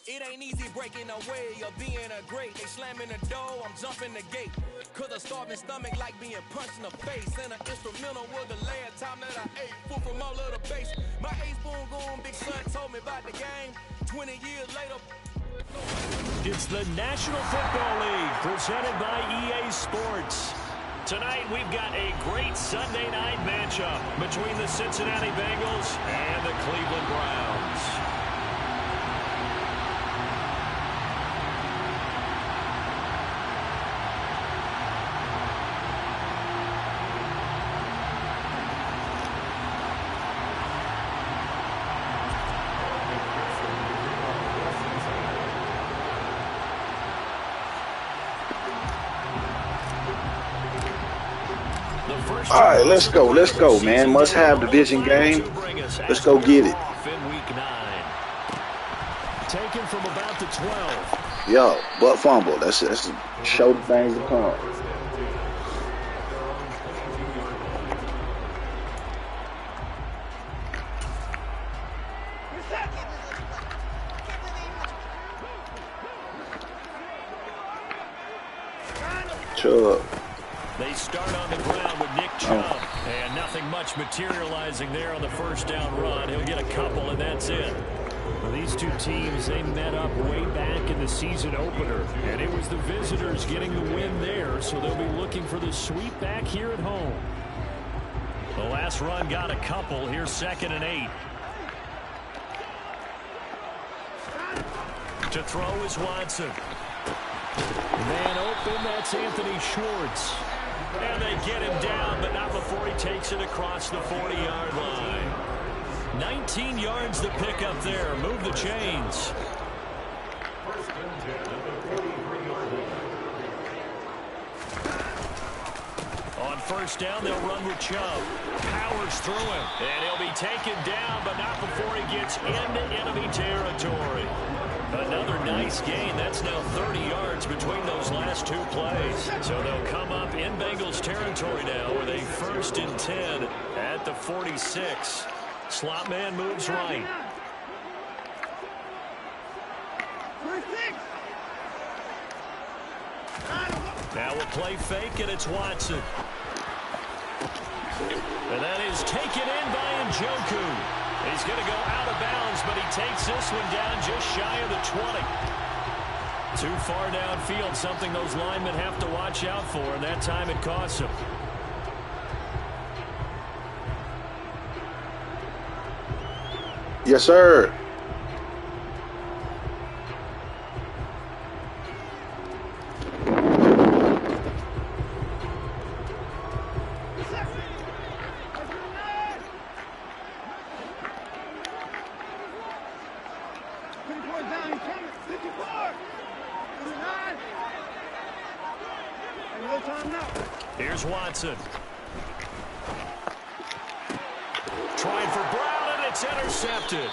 It ain't easy breaking away or being a great. They slamming the door, I'm jumping the gate. Cause a starving stomach like being punched in the face. And an instrumental was the last time that I ate food from all of the base. My A-spoon going, big son told me about the game. 20 years later. It's the National Football League presented by EA Sports. Tonight we've got a great Sunday night matchup between the Cincinnati Bengals and the Cleveland Browns. All right, let's go, man. Must have division game. Let's go get it. Taken from about the 12. Yo, butt fumble. That's show the things to come. Chubb. They start on the ground with Nick Chubb. And nothing much materializing there on the first down run. He'll get a couple, and that's it. Well, these two teams, they met up way back in the season opener. And it was the visitors getting the win there, so they'll be looking for the sweep back here at home. The last run got a couple. Here's 2nd and 8. To throw is Watson. Man open, that's Anthony Schwartz. And they get him down, but not before he takes it across the 40-yard line. 19 yards to pick up there. Move the chains. On first down, they'll run with Chubb. Powers through him. And he'll be taken down, but not before he gets into enemy territory. Another nice gain. That's now 30 yards between those last two plays. So they'll come up in Bengals territory now with a 1st and 10 at the 46. Slot man moves right. Now we'll play fake, and it's Watson. And that is taken in by Njoku. He's going to go out of bounds, but he takes this one down just shy of the 20. Too far downfield, something those linemen have to watch out for, and that time it costs them. Yes, sir. Here's Watson. Trying for Brown, and it's intercepted.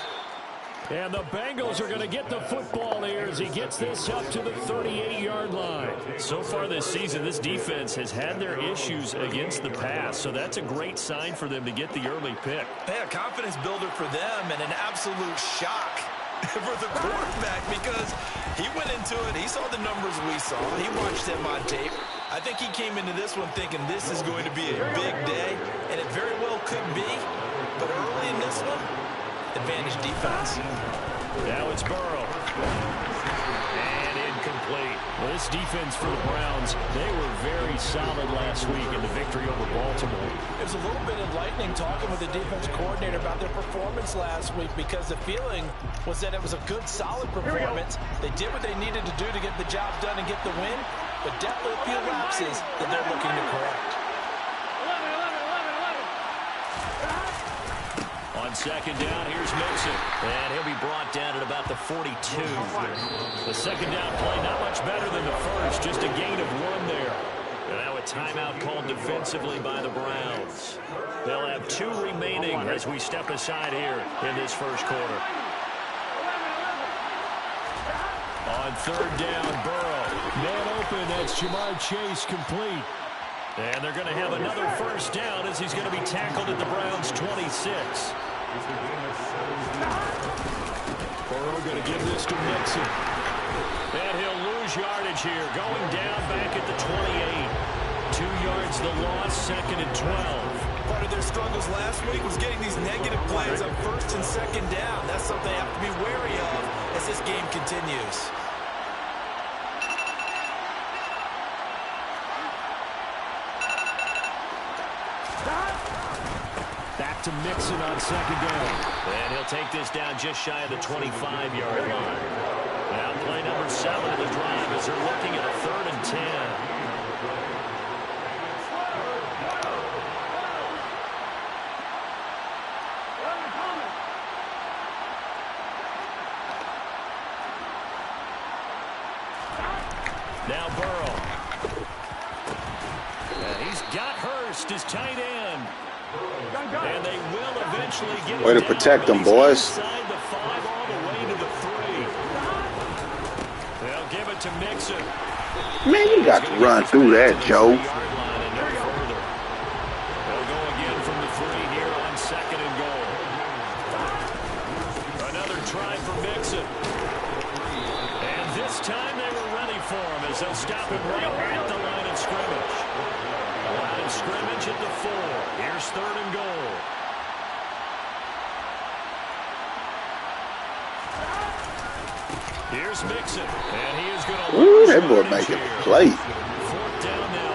And the Bengals are going to get the football here as he gets this up to the 38-yard line. So far this season, this defense has had their issues against the pass, so that's a great sign for them to get the early pick. Yeah, confidence builder for them and an absolute shock for the quarterback because he went into it. He saw the numbers we saw. He watched him on tape. I think he came into this one thinking this is going to be a big day, and it very well could be. But early in this one, advantage defense. Now it's Burrow. And incomplete. Well, this defense for the Browns, they were very solid last week in the victory over Baltimore. It was a little bit enlightening talking with the defense coordinator about their performance last week because the feeling was that it was a good, solid performance. They did what they needed to do to get the job done and get the win, but definitely a few lapses that they're looking to correct. On second down, here's Mixon. And he'll be brought down at about the 42. The second down play, not much better than the first, just a gain of 1 there. And now a timeout called defensively by the Browns. They'll have 2 remaining as we step aside here in this first quarter. On third down, Burrow. Man open, that's Jamar Chase complete. And they're going to have another first down as he's going to be tackled at the Browns' 26. Burrow going to give this to Mixon. And he'll lose yardage here. Going down back at the 28. 2 yards the loss, 2nd and 12. Part of their struggles last week was getting these negative plays on 1st and 2nd down. That's something they have to be wary of as this game continues. Back to Mixon on 2nd down. And he'll take this down just shy of the 25-yard line. Now play number 7 of the drive as they're looking at a 3rd and 10. Now Burrow. And he's got Hurst, his tight end. And they will eventually get way to protect them, boys. Inside the 5 all the way to the 3. They'll give it to Mixon. Man, you got to run through that, Joe. They'll go again from the 3 here on 2nd and goal. Another try for Mixon. And this time they were ready for him as they'll stop him right at the line of scrimmage. Line of scrimmage at the 4. Here's 3rd and goal. Here's Mixon, and he is going to Ooh, that boy making a play.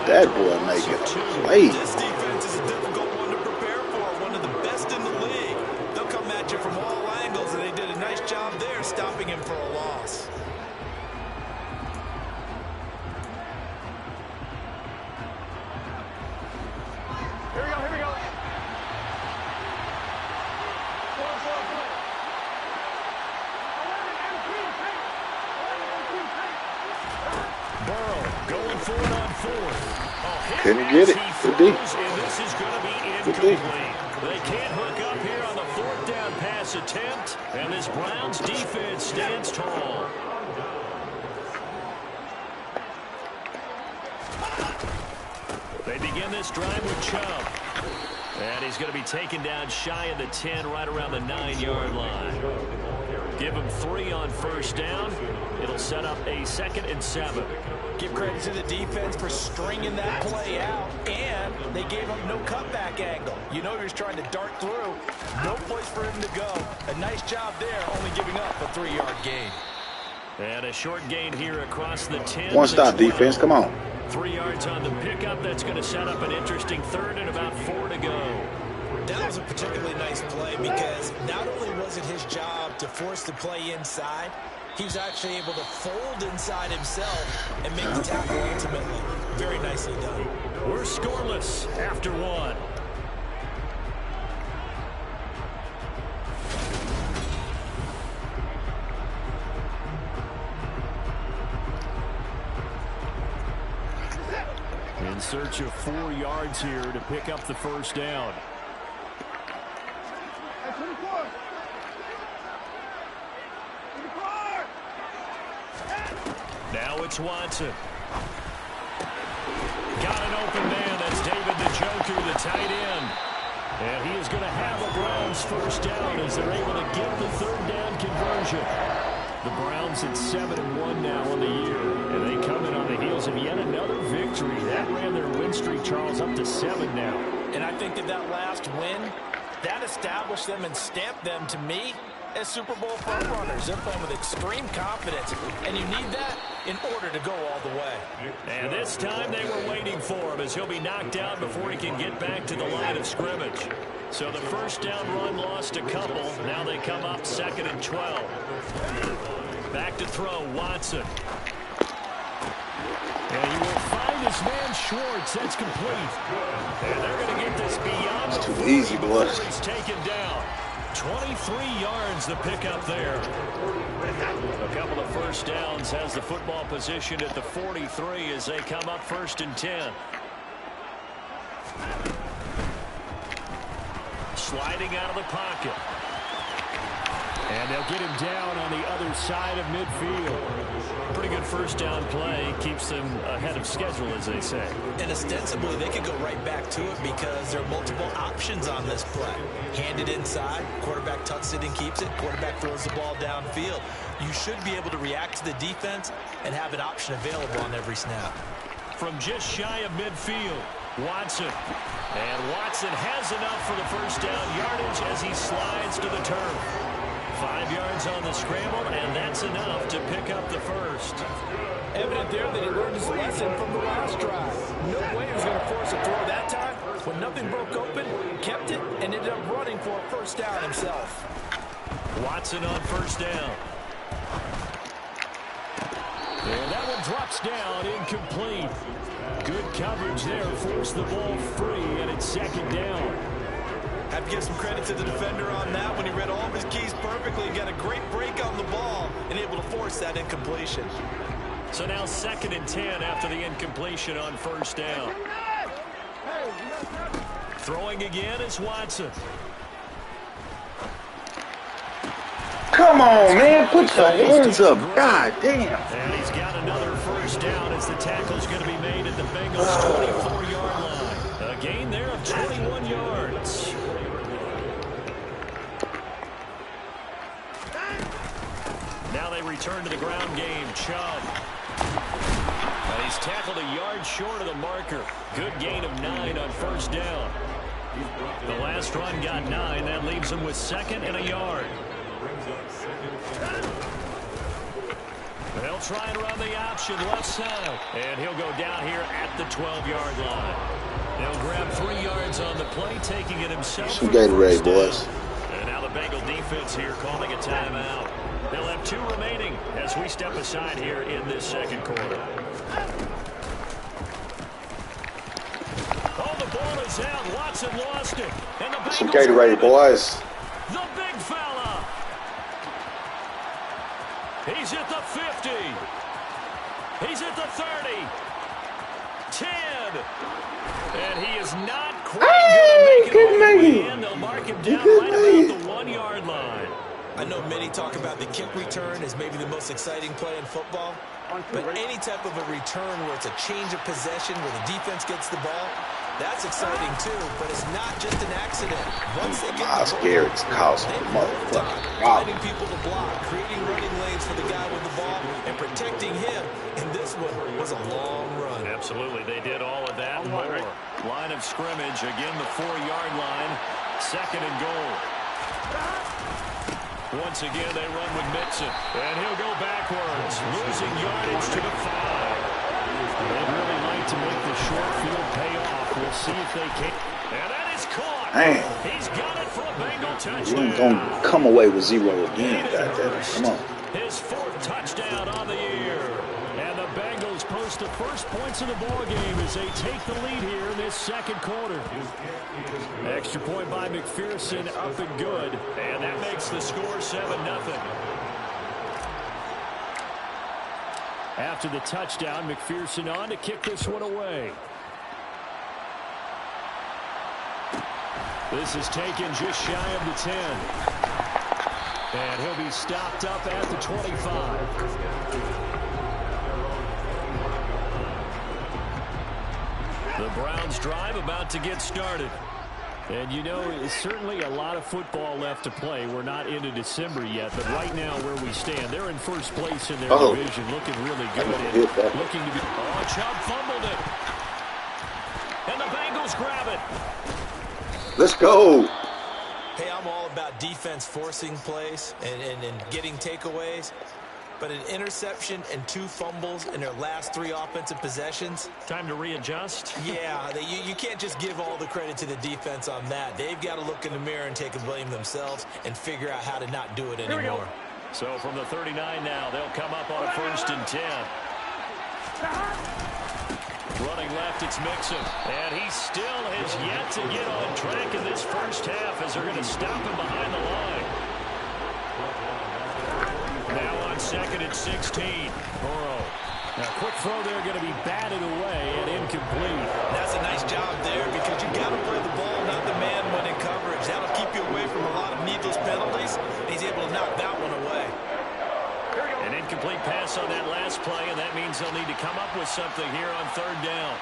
That boy making a play. This defense is a difficult one to prepare for, one of the best in the league. They'll come at you from all angles, and they did a nice job there stopping him for a loss. Couldn't get it. Good D. And this is going to be incomplete. They can't hook up here on the 4th down pass attempt, and this Browns defense stands tall. They begin this drive with Chubb. And he's going to be taken down shy of the 10, right around the 9-yard line. Give him 3 on 1st down. It'll set up a 2nd and 7. Give credit to the defense for stringing that play out, and they gave him no cutback angle. You know he was trying to dart through. No place for him to go. A nice job there, only giving up a 3-yard gain. And a short gain here across the 10. One stop defense, come on. 3 yards on the pickup. That's going to set up an interesting 3rd and about 4 to go. That was a particularly nice play because not only was it his job to force the play inside, he was actually able to fold inside himself and make the tackle ultimately. Very nicely done. We're scoreless after 1. In search of 4 yards here to pick up the 1st down. Now it's Watson. Got an open man. That's David Njoku, the tight end. And he is going to have a Browns 1st down as they're able to get the 3rd down conversion. The Browns at 7-1 now on the year. And they come in on the heels of yet another victory. That ran their win streak, Charles, up to 7 now. And I think that last win, that established them and stamped them, to me, as Super Bowl frontrunners. They're playing with extreme confidence, and you need that in order to go all the way. And this time they were waiting for him as he'll be knocked down before he can get back to the line of scrimmage. So the 1st down run lost a couple. Now they come up 2nd and 12. Back to throw, Watson. And he will find his man Schwartz. That's complete. And they're going to get this beyond the 40 easy, boys. He's taken down. 23 yards the pickup there. A couple of 1st downs, has the football position at the 43 as they come up 1st and 10. Sliding out of the pocket. And they'll get him down on the other side of midfield. Pretty good first down play. Keeps them ahead of schedule, as they say. And ostensibly, they could go right back to it because there are multiple options on this play. Hand it inside. Quarterback tucks it and keeps it. Quarterback throws the ball downfield. You should be able to react to the defense and have an option available on every snap. From just shy of midfield, Watson. And Watson has enough for the first down yardage as he slides to the turf. 5 yards on the scramble, and that's enough to pick up the first. Evident there that he learned his lesson from the last drive. No way he was going to force a throw that time. When nothing broke open, kept it, and ended up running for a first down himself. Watson on first down. And that one drops down, incomplete. Good coverage there, forced the ball free, and it's second down. Have to give some credit to the defender on that when he read all of his keys perfectly and got a great break on the ball and able to force that incompletion. So now 2nd and 10 after the incompletion on first down. Throwing again is Watson. Come on, man. Put your hands up. God damn. And he's got another first down as the tackle's going to be made at the Bengals' 24-yard line. A gain there of 21 yards. Now they return to the ground game. Chubb. And he's tackled a yard short of the marker. Good gain of 9 on first down. The last run got 9. That leaves him with 2nd and a yard. They'll try and run the option left side. And he'll go down here at the 12-yard line. They'll grab 3 yards on the play, taking it himself. Some Gatorade, boys. And now the Bengal defense here calling a timeout. They'll have 2 remaining as we step aside here in this second quarter. Oh, the ball is out. Watson lost it. And the Bengals Some Gatorade, boys. The big fella. He's at the 50. He's at the 30. 10. And he is not quite going to make it all the way in. They'll mark him down right about the 1-yard line. I know many talk about the kick return as maybe the most exciting play in football, but any type of a return where it's a change of possession, where the defense gets the ball, that's exciting too, but it's not just an accident. Once they get Miles Garrett's causing the motherfucking problem. finding people to block, creating running lanes for the guy with the ball, and protecting him, and this one was a long run. Absolutely, they did all of that and more. Line of scrimmage, again the 4-yard line, 2nd and goal. Once again, they run with Mixon, and he'll go backwards, losing yardage to the 5. They'd really like to make the short field pay off. We'll see if they can. And that is caught. Man. He's got it for a Bengal You ain't touchdown. gonna come away with 0 again, goddamn. Come on. His 4th touchdown on the year. And the Bengals post the first points of the ball game as they take the lead here in this second quarter. Extra point by McPherson, up and good. And that makes the score 7-0. After the touchdown, McPherson on to kick this one away. This is taken just shy of the 10. And he'll be stopped up at the 25. The Browns drive about to get started. And you know, it's certainly a lot of football left to play. We're not into December yet, but right now where we stand, they're in first place in their division, looking really good. And looking to be... Oh, Chubb fumbled it. And the Bengals grab it. Let's go. Hey, I'm all about defense forcing plays and getting takeaways. But an interception and 2 fumbles in their last 3 offensive possessions. Time to readjust. Yeah, you can't just give all the credit to the defense on that. They've got to look in the mirror and take the blame themselves and figure out how to not do it anymore. So from the 39 now, they'll come up on a 1st and 10. Running left, it's Mixon. And he still has yet to get on track in this first half as they're going to stop him behind the line. Now on 2nd and 16. Burrow. Now, quick throw there going to be batted away and incomplete. That's a nice job there because you got to play the ball, not the man when in coverage. That'll keep you away from a lot of needless penalties. He's able to knock that incomplete pass on that last play, and that means they'll need to come up with something here on third down.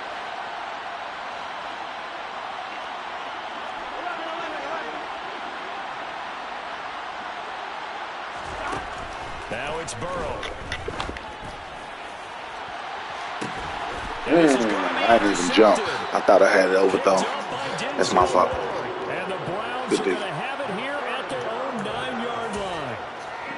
Now it's Burrow. I didn't even jump. I thought I had it overthrown. That's my fault. And the Browns are going to have it here at their own 9-yard line.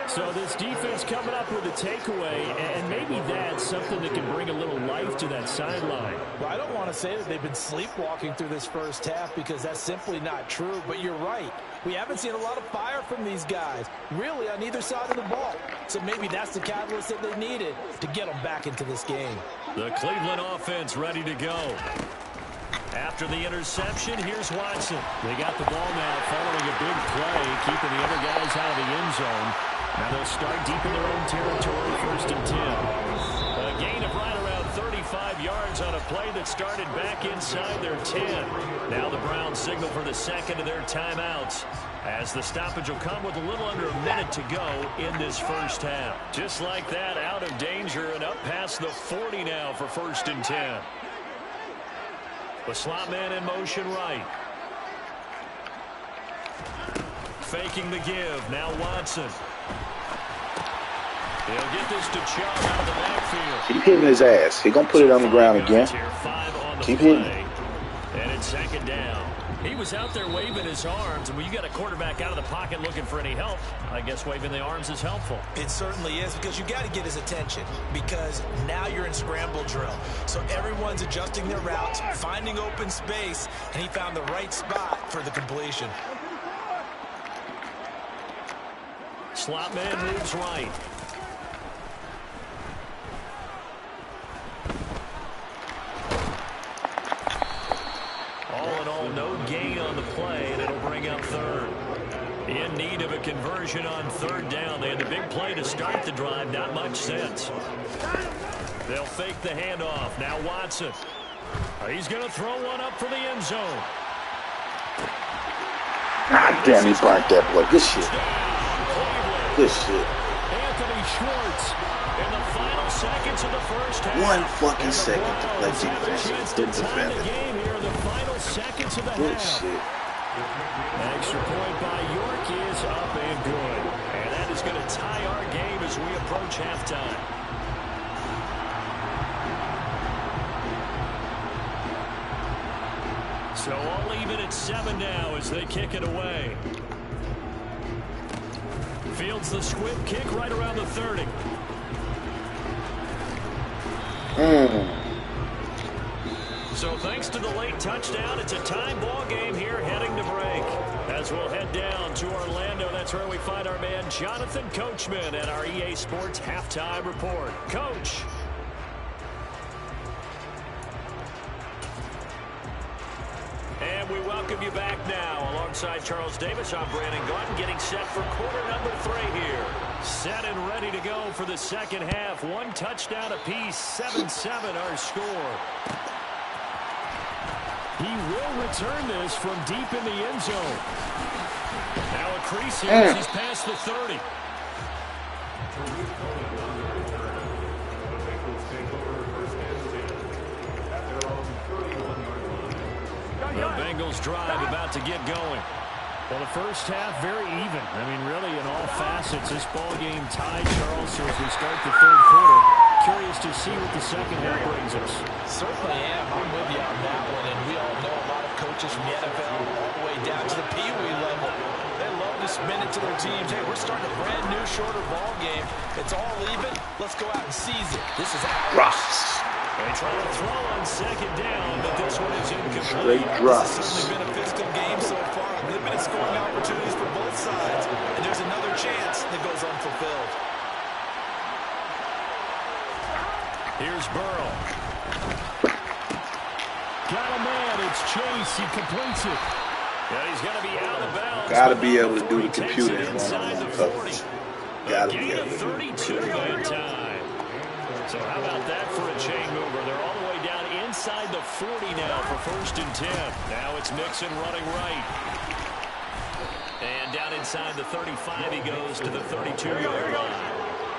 So this defense coming up with a takeaway, and maybe that's something that can bring a little life to that sideline. Well, I don't want to say that they've been sleepwalking through this first half because that's simply not true, but you're right. We haven't seen a lot of fire from these guys, really, on either side of the ball. So maybe that's the catalyst that they needed to get them back into this game. The Cleveland offense ready to go. After the interception, here's Watson. They got the ball now following a big play, keeping the other guys out of the end zone. Now they'll start deep in their own territory, 1st and 10. A gain of right around 35 yards on a play that started back inside their 10. Now the Browns signal for the second of their timeouts, as the stoppage will come with a little under a minute to go in this first half. Just like that, out of danger and up past the 40 now for 1st and 10. The slot man in motion right. Faking the give. Now Watson. He'll get this to Chubb out of the backfield. Keep hitting his ass. He's going to put it on the ground again. Keep hitting. And it's 2nd down. He was out there waving his arms, and when you got a quarterback out of the pocket looking for any help, I guess waving the arms is helpful. It certainly is, because you got to get his attention, because now you're in scramble drill. So everyone's adjusting their routes, finding open space, and he found the right spot for the completion. Slot man moves right. All in all, no gain on the play, and it'll bring up 3rd. In need of a conversion on 3rd down. They had the big play to start the drive. Not much sense. They'll fake the handoff. Now Watson. He's going to throw one up for the end zone. God damn, he burnt that boy. Good shit. Good shit. Anthony Schwartz in the final seconds of the first half. 1 fucking second to play defense. Good defender. Seconds of the Good half. shit. Extra point by York is up and good. And that is going to tie our game as we approach halftime. So all even at 7 now as they kick it away. Fields the squib kick right around the 30. So thanks to the late touchdown, it's a tie ball game here heading to break. As we'll head down to Orlando, that's where we find our man Jonathan Coachman at our EA Sports Halftime Report. Coach. And we welcome you back now. Alongside Charles Davis, I'm Brandon Gaudin, getting set for quarter number 3 here. Set and ready to go for the second half. 1 touchdown apiece, 7-7 our score. He will return this from deep in the end zone. Now a crease here as he's past the 30. The Bengals drive about to get going. Well, the first half very even. I mean, really in all facets, this ball game tied, Charles, so as we start the 3rd quarter. Curious to see what the second half brings us. Certainly am. I'm with you on that one. And we all know a lot of coaches from the NFL all the way down to the Pee Wee level. They love to spin it to their teams. Hey, we're starting a brand new, shorter ball game. It's all even. Let's go out and seize it. This is ours. They try to throw on 2nd down, but this one is incomplete. Straight drops. This has certainly been a physical game so far. Limited scoring opportunities for both sides. And there's another chance that goes unfulfilled. Here's Burrow. Got a man. It's Chase. He completes it. And he's going to be out of bounds. Got to be able to do the computer inside the 40. Got to be Gain able of to do 32 that time. So how about that for a chain mover? They're all the way down inside the 40 now for 1st and 10. Now it's Mixon running right. And down inside the 35 he goes to the 32-yard line.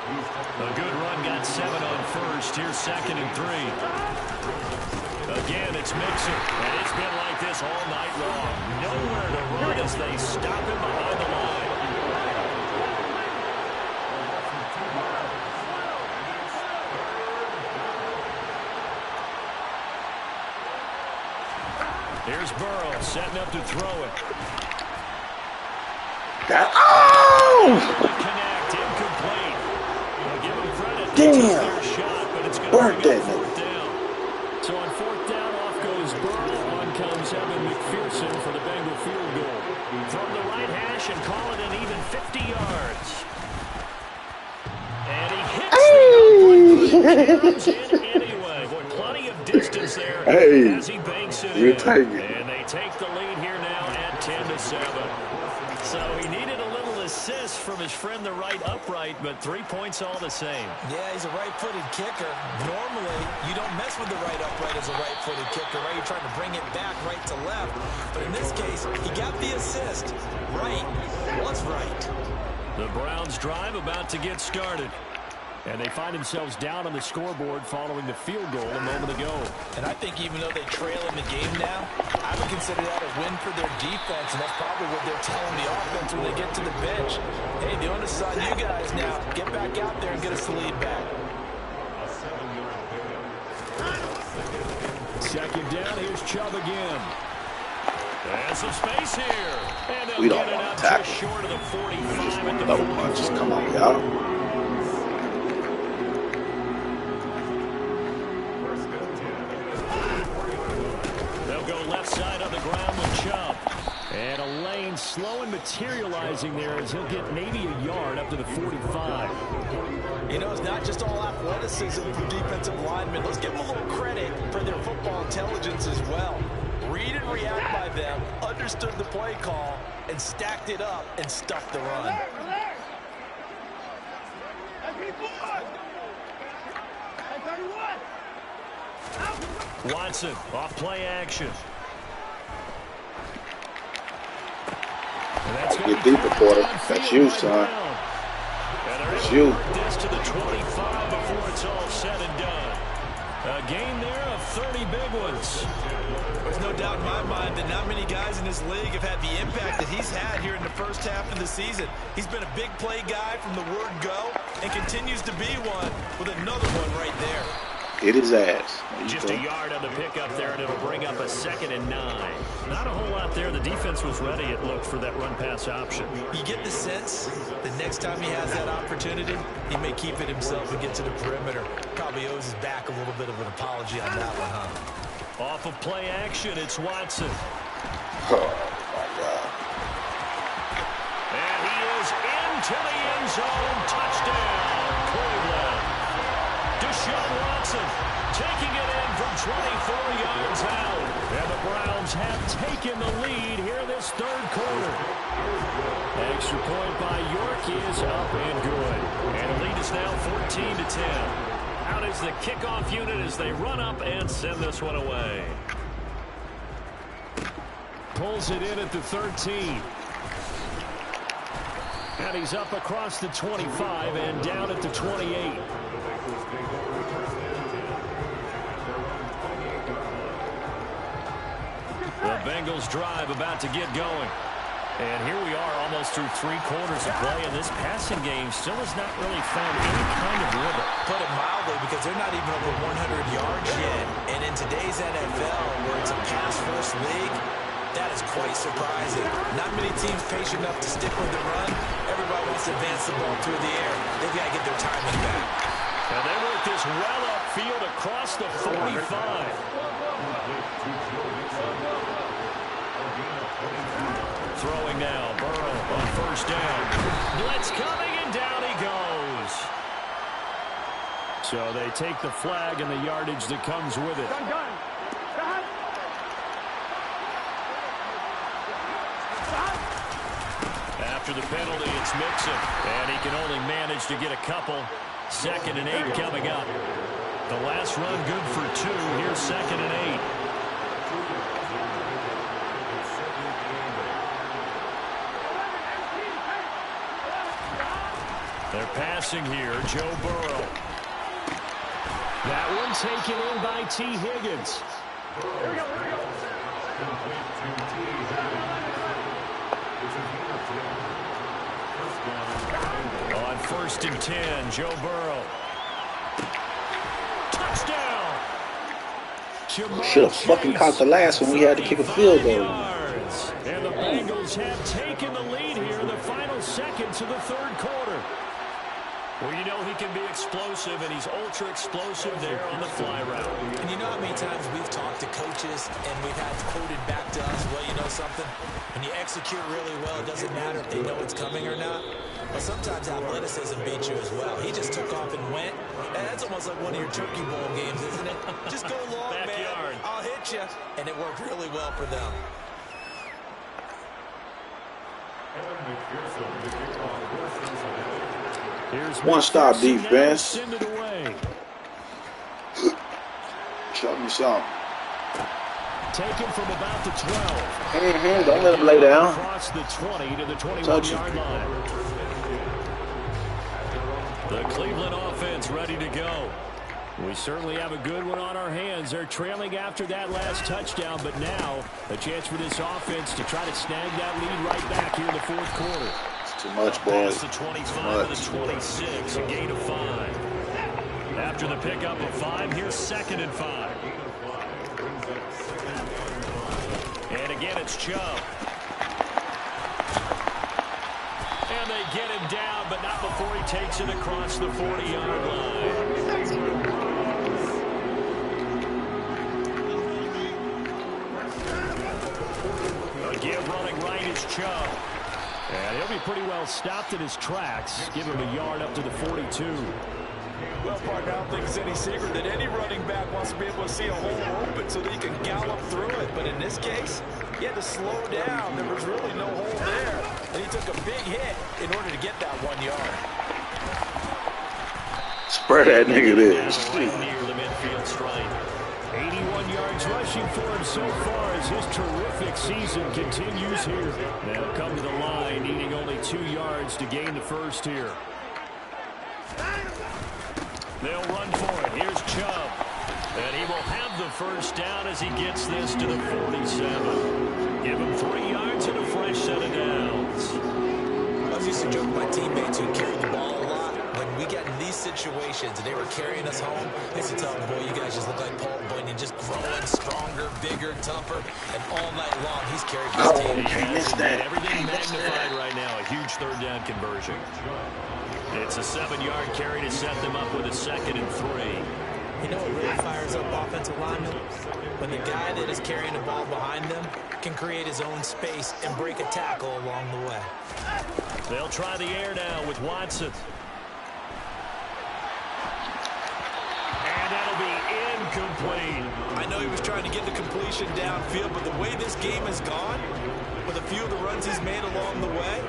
A good run got 7 on first. Here's 2nd and 3. Again, it's Mixon. And it's been like this all night long. Nowhere to run as they stop him behind the line. Here's Burrow setting up to throw it. Connect, incomplete. I'll give him credit. Damn. Shot, but it's Burnt that nigga. So on 4th down, off goes Burrow. On comes Evan McPherson for the Bengal field goal. From the right hash and call it an even 50 yards. And he hits the in anyway. Boy, plenty of distance there as he banks it in. And they take the lead here now at 10-7. So he needed a little assist from his friend the right upright, but 3 points all the same. Yeah, he's a right-footed kicker. Normally, you don't mess with the right upright as a right-footed kicker, right? You're trying to bring it back right to left. But in this case, he got the assist. Right was right. The Browns drive about to get started. And they find themselves down on the scoreboard following the field goal a moment ago. And I think even though they trail in the game now, I would consider that a win for their defense, and that's probably what they're telling the offense when they get to the bench. Hey, the onus is on you guys now. Get back out there and get us the lead back. 2nd down, here's Chubb again. There's some space here. And We don't want to tackle. just short of the 45 at the No 44. punches. Come on, y'all. Left side on the ground with Chubb. And a lane slow and materializing there as he'll get maybe a yard up to the 45. You know, it's not just all athleticism from defensive linemen. Let's give them a little credit for their football intelligence as well. Read and react by them, understood the play call, and stacked it up and stuck the run. Watson off play action. Get deeper, Porter. That's you, son. That's you. This to the 25 before it's all said and done. A gain there of 30 big ones. There's no doubt in my mind that not many guys in this league have had the impact that he's had here in the first half of the season. He's been a big play guy from the word go and continues to be one with another one right there. Hit his ass. Just a yard on the pickup there, and it'll bring up a 2nd and 9. Not a whole lot there. The defense was ready, it looked, for that run-pass option. You get the sense the next time he has that opportunity, he may keep it himself and get to the perimeter. Probably owes his back a little bit of an apology on that one, huh? Off of play action, it's Watson. Oh, my God. And he is into the end zone. Touchdown, Cleveland. Deshaun Watson taking it in from 24 yards out. And the Browns have taken the lead here this 3rd quarter. Extra point by York is up and good. And the lead is now 14-10. Out is the kickoff unit as they run up and send this one away. Pulls it in at the 13. And he's up across the 25 and down at the 28. The Bengals drive about to get going. And here we are almost through 3 quarters of play, and this passing game still has not really found any kind of rhythm. Put it mildly, because they're not even over 100 yards yet. And in today's NFL, where it's a pass-first league, that is quite surprising. Not many teams patient enough to stick with the run. Everybody wants to advance the ball through the air. They've got to get their timing back. And they work this well upfield across the 45. Throwing now, Burrow on 1st down. Blitz coming, and down he goes. So they take the flag and the yardage that comes with it. After the penalty, it's Mixon, and he can only manage to get a couple. 2nd and 8 coming up. The last run good for 2. Here's 2nd and 8. Their pass passing here, Joe Burrow. That one taken in by T. Higgins. Here we go. On 1st and 10, Joe Burrow. Touchdown. Should have fucking caught the last one. We had to kick a field goal. And the Bengals have taken the lead here in the final seconds of the 3rd quarter. Well, you know he can be explosive, and he's ultra explosive there on the fly route. And you know how many times we've talked to coaches and we've had quoted back to us, well, you know something? When you execute really well, it doesn't matter if they know it's coming or not. But sometimes athleticism beats you as well. He just took off and went. And that's almost like one of your Turkey Bowl games, isn't it? Just go long, man. I'll hit you. And it worked really well for them. One stop defense. Show me something. Taken from about the 12. Don't let him lay down. Across the 20 to the 21-yard line. The Cleveland offense ready to go. We certainly have a good one on our hands. They're trailing after that last touchdown, but now a chance for this offense to try to snag that lead right back here in the 4th quarter. Too much, boys. The 25 to the 26, a gain of 5. After the pickup of 5, here's 2nd and 5. And again, it's Chubb. And they get him down, but not before he takes it across the 40-yard line. Again, running right is Chubb. And he'll be pretty well stopped in his tracks. Give him a yard up to the 42. Well, partner, I don't think it's any secret that any running back wants to be able to see a hole open so that he can gallop through it. But in this case, he had to slow down. There was really no hole there. And he took a big hit in order to get that 1 yard. Spread that nigga this. Right near the midfield stripe. 81 yards rushing for him so far as his terrific season continues here. They'll come to the line, needing only 2 yards to gain the first here. They'll run for it. Here's Chubb. And he will have the first down as he gets this to the 47. Give him 3 yards and a fresh set of downs. I used to joke with my teammates who carried the ball a lot. When we got in these situations and they were carrying us home, I used to tell them, boy, you guys just look like Paul Bunyan, just growing stronger, bigger, tougher, and all night long he's carried his team. Everything magnified right now. A huge 3rd down conversion. It's a 7-yard carry to set them up with a 2nd and 3. You know what really fires up offensive linemen? When the guy that is carrying the ball behind them can create his own space and break a tackle along the way. They'll try the air now with Watson. And that'll be incomplete. I know he was trying to get the completion downfield, but the way this game has gone, with a few of the runs he's made along the way,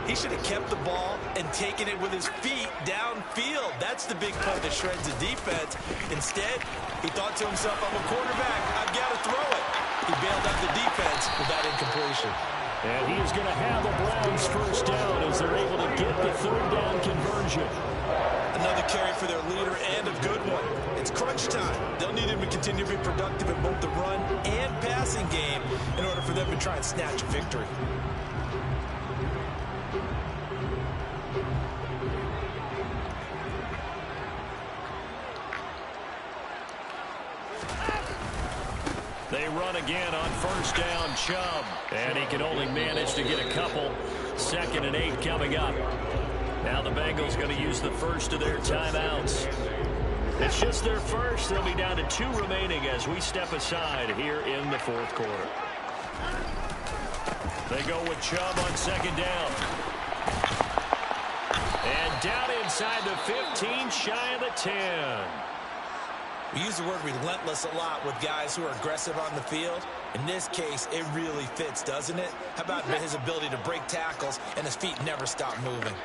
he should have kept the ball and taken it with his feet downfield. That's the big play that shreds the defense. Instead, he thought to himself, I'm a quarterback, I've got to throw it. He bailed out the defense with that incompletion. And he is going to have the Browns first down as they're able to get the 3rd down conversion. Another carry for their leader and a good one. It's crunch time. They'll need him to continue to be productive in both the run and passing game in order for them to try and snatch a victory. They run again on 1st down, Chubb. And he can only manage to get a couple. 2nd and 8 coming up. Now the Bengals going to use the first of their timeouts. It's just their first. They'll be down to 2 remaining as we step aside here in the 4th quarter. They go with Chubb on 2nd down. And down inside the 15, shy of the 10. We use the word relentless a lot with guys who are aggressive on the field. In this case, it really fits, doesn't it? How about his ability to break tackles and his feet never stop moving?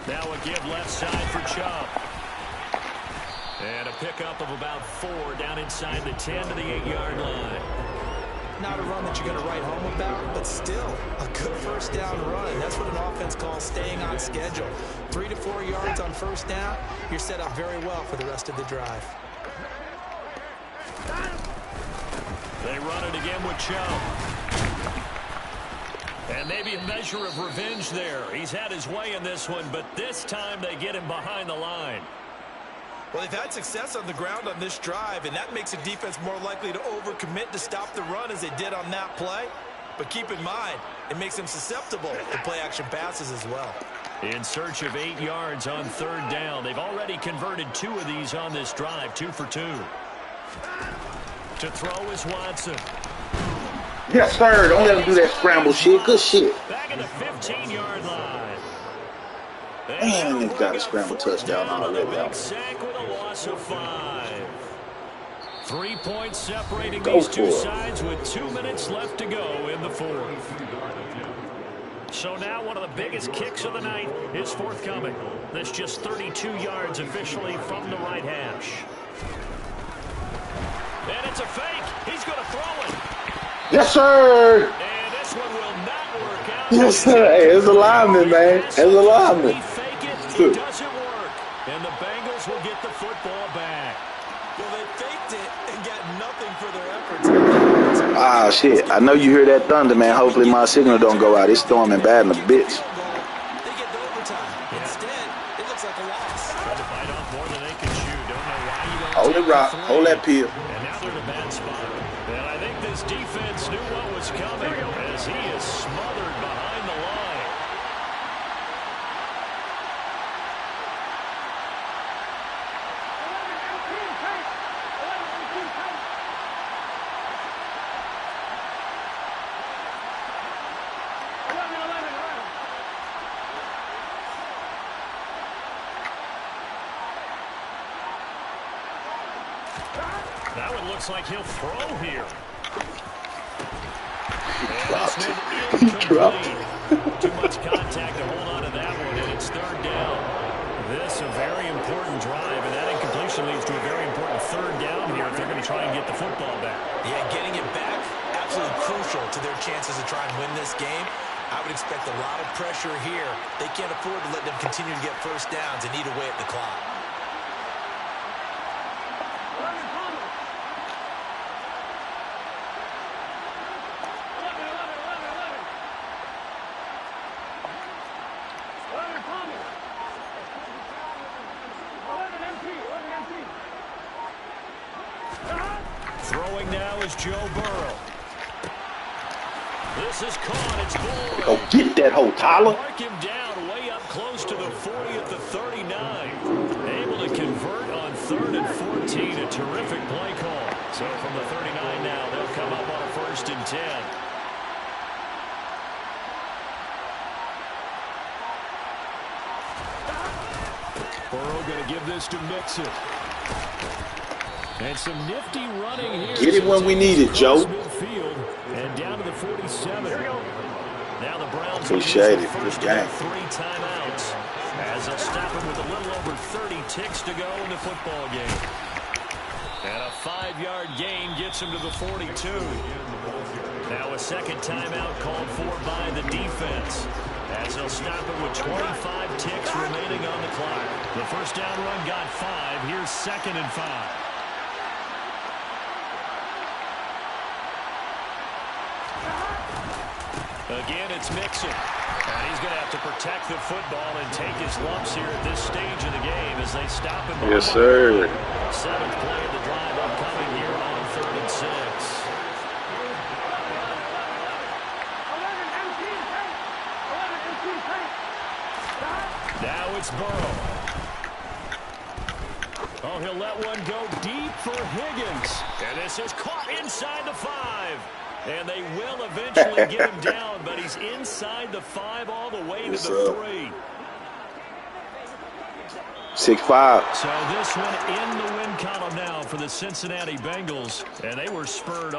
Now a give left side for Chubb. And a pickup of about 4 down inside the 10 to the 8-yard line. not a run that you're going to write home about, but still a good first down run. That's what an offense calls staying on schedule. 3 to 4 yards on first down, you're set up very well for the rest of the drive. They run it again with Chubb. And maybe a measure of revenge there. He's had his way in this one, but this time they get him behind the line. Well, they've had success on the ground on this drive, and that makes the defense more likely to overcommit to stop the run as they did on that play. But keep in mind, it makes them susceptible to play-action passes as well. In search of 8 yards on third down. They've already converted 2 of these on this drive, 2 for 2. To throw is Watson. Yes, sir. Don't let him do that scramble shit. Good shit. Back at the 15-yard line. Man, they've got a scramble touchdown already. Big sack with a loss of 5. 3 points separating these two sides with 2 minutes left to go in the fourth. So now one of the biggest kicks of the night is forthcoming. This just 32 yards officially from the right hash. And it's a fake. He's going to throw it. Yes, sir. And this one will not work out. Yes, sir. Hey, it's a lineman, man. It's a lineman. It doesn't work. And the Bengals will get the football back. Well, they faked it and got nothing for their efforts. Ah, shit. I know you hear that thunder, man. Hopefully my signal don't go out. It's storming bad in the bitch. They get to overtime. Instead, it looks like a loss. Trying to bite off more than they can chew. Don't know why you don't. Hold it, Rock. Hold that pill. And now they're in a bad spot. And I think this defense knew what was coming as he is smothered behind the line. That one looks like he'll throw here. He dropped. Too much contact to hold on to that one, and it's third down. This a very important drive, and that incompletion leads to a very important third down here if they're going to try and get the football back. Yeah, getting it back, absolutely crucial to their chances to try and win this game. I would expect a lot of pressure here. They can't afford to let them continue to get first downs and eat away at the clock. Throwing now is Joe Burrow. This is caught. It's Boyd. Go get that hoe, Tyler. Mark him down way up close to the 40 at the 39. Able to convert on 3rd and 14. A terrific play call. So from the 39 now, they'll come up on a 1st and 10. Burrow going to give this to Mixon. And some nifty running here. Get it when we need it, Joe. Midfield and down to the 47. Now the Browns Appreciate it. First Good game. 3 timeouts as they'll stop him with a little over 30 ticks to go in the football game. And a 5-yard gain gets him to the 42. Now a second timeout called for by the defense as they'll stop him with 25 ticks remaining on the clock. The first down run got 5. Here's 2nd and 5. Again, it's Mixon. And he's going to have to protect the football and take his lumps here at this stage of the game as they stop him. Yes, sir. 7th play of the drive upcoming here on 3rd and 6. Now it's Burrow. Oh, he'll let one go deep for Higgins. And this is caught inside the 5. And they will eventually get him down, but he's inside the 5 all the way to the 3. 6-5. So this one in the win column now for the Cincinnati Bengals, and they were spurred